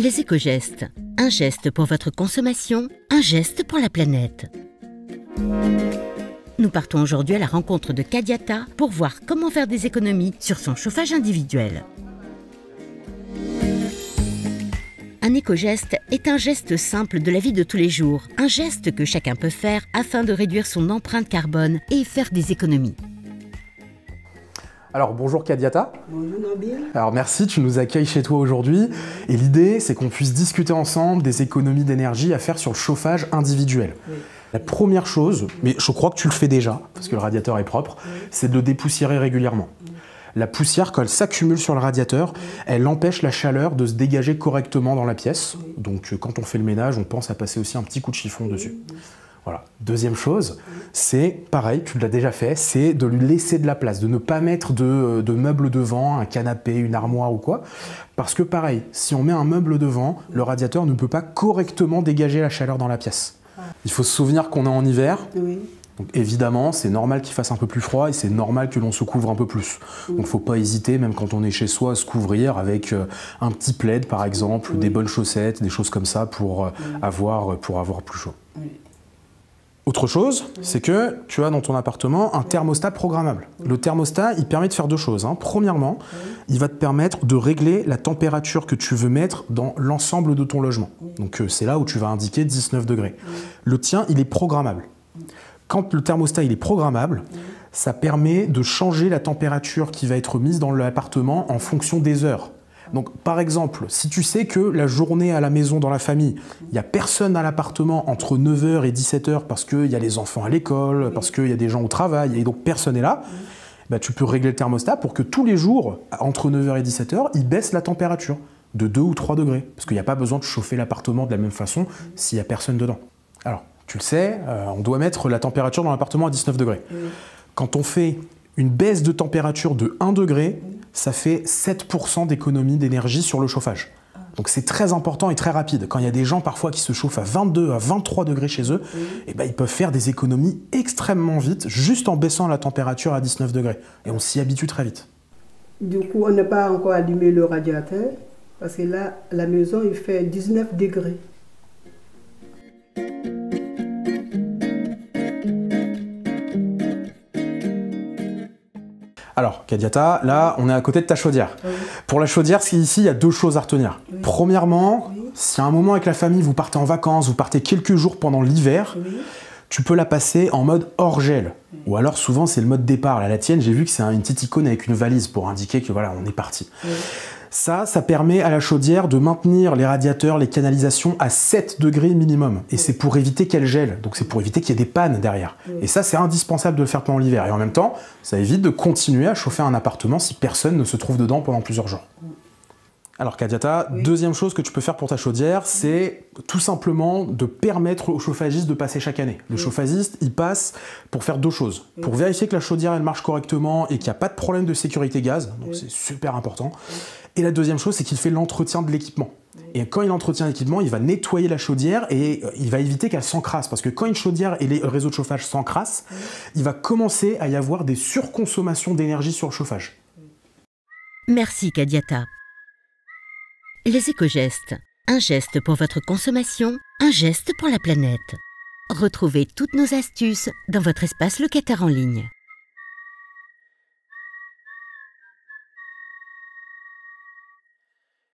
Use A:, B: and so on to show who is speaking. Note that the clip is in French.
A: Les éco-gestes. Un geste pour votre consommation, un geste pour la planète. Nous partons aujourd'hui à la rencontre de Kadiata pour voir comment faire des économies sur son chauffage individuel. Un éco-geste est un geste simple de la vie de tous les jours, un geste que chacun peut faire afin de réduire son empreinte carbone et faire des économies.
B: Alors bonjour Kadiata.
C: Bonjour Nabil.
B: Alors merci, tu nous accueilles chez toi aujourd'hui et l'idée c'est qu'on puisse discuter ensemble des économies d'énergie à faire sur le chauffage individuel. Oui. La première chose, mais je crois que tu le fais déjà parce que le radiateur est propre, c'est de le dépoussiérer régulièrement. La poussière, quand elle s'accumule sur le radiateur, elle empêche la chaleur de se dégager correctement dans la pièce. Donc quand on fait le ménage, on pense à passer aussi un petit coup de chiffon dessus. Voilà. Deuxième chose, c'est pareil, tu l'as déjà fait, c'est de lui laisser de la place, de ne pas mettre de meubles devant, un canapé, une armoire ou quoi. Parce que pareil, si on met un meuble devant, le radiateur ne peut pas correctement dégager la chaleur dans la pièce. Il faut se souvenir qu'on est en hiver.
C: Oui.
B: Donc évidemment, c'est normal qu'il fasse un peu plus froid et c'est normal que l'on se couvre un peu plus. Donc il ne faut pas hésiter, même quand on est chez soi, à se couvrir avec un petit plaid par exemple, des bonnes chaussettes, des choses comme ça pour avoir plus chaud. Autre chose, c'est que tu as dans ton appartement un thermostat programmable. Le thermostat, il permet de faire deux choses. Premièrement, il va te permettre de régler la température que tu veux mettre dans l'ensemble de ton logement. Donc c'est là où tu vas indiquer 19 degrés. Le tien, il est programmable. Quand le thermostat il est programmable, ça permet de changer la température qui va être mise dans l'appartement en fonction des heures. Donc par exemple, si tu sais que la journée à la maison dans la famille, il n'y a personne à l'appartement entre 9h et 17h parce qu'il y a les enfants à l'école, parce qu'il y a des gens au travail et donc personne n'est là, bah, tu peux régler le thermostat pour que tous les jours, entre 9h et 17h, il baisse la température de 2 ou 3 degrés. Parce qu'il n'y a pas besoin de chauffer l'appartement de la même façon s'il n'y a personne dedans. Alors, tu le sais, on doit mettre la température dans l'appartement à 19 degrés. Quand on fait une baisse de température de 1 degré, ça fait 7% d'économie d'énergie sur le chauffage. Donc c'est très important et très rapide. Quand il y a des gens parfois qui se chauffent à 22, à 23 degrés chez eux, eh ben, ils peuvent faire des économies extrêmement vite, juste en baissant la température à 19 degrés. Et on s'y habitue très vite.
C: Du coup, on n'a pas encore allumé le radiateur, parce que là, la maison, il fait 19 degrés.
B: Alors, Kadiata, là, on est à côté de ta chaudière. Pour la chaudière, ici, il y a deux choses à retenir. Premièrement, si à un moment avec la famille, vous partez en vacances, vous partez quelques jours pendant l'hiver, tu peux la passer en mode hors gel. Ou alors, souvent, c'est le mode départ. Là, la tienne, j'ai vu que c'est une petite icône avec une valise pour indiquer que voilà, on est parti. Ça permet à la chaudière de maintenir les radiateurs, les canalisations à 7 degrés minimum. Et c'est pour éviter qu'elle gèle. Donc c'est pour éviter qu'il y ait des pannes derrière. Et ça, c'est indispensable de le faire pendant l'hiver. Et en même temps, ça évite de continuer à chauffer un appartement si personne ne se trouve dedans pendant plusieurs jours. Alors Kadiata, deuxième chose que tu peux faire pour ta chaudière, c'est tout simplement de permettre au chauffagiste de passer chaque année. Le chauffagiste, il passe pour faire deux choses. Pour vérifier que la chaudière, elle marche correctement et qu'il n'y a pas de problème de sécurité gaz, donc c'est super important. Et la deuxième chose, c'est qu'il fait l'entretien de l'équipement. Et quand il entretient l'équipement, il va nettoyer la chaudière et il va éviter qu'elle s'encrasse. Parce que quand une chaudière et les réseaux de chauffage s'encrassent, il va commencer à y avoir des surconsommations d'énergie sur le chauffage.
A: Merci Kadiata. Les éco-gestes. Un geste pour votre consommation, un geste pour la planète. Retrouvez toutes nos astuces dans votre espace locataire en ligne.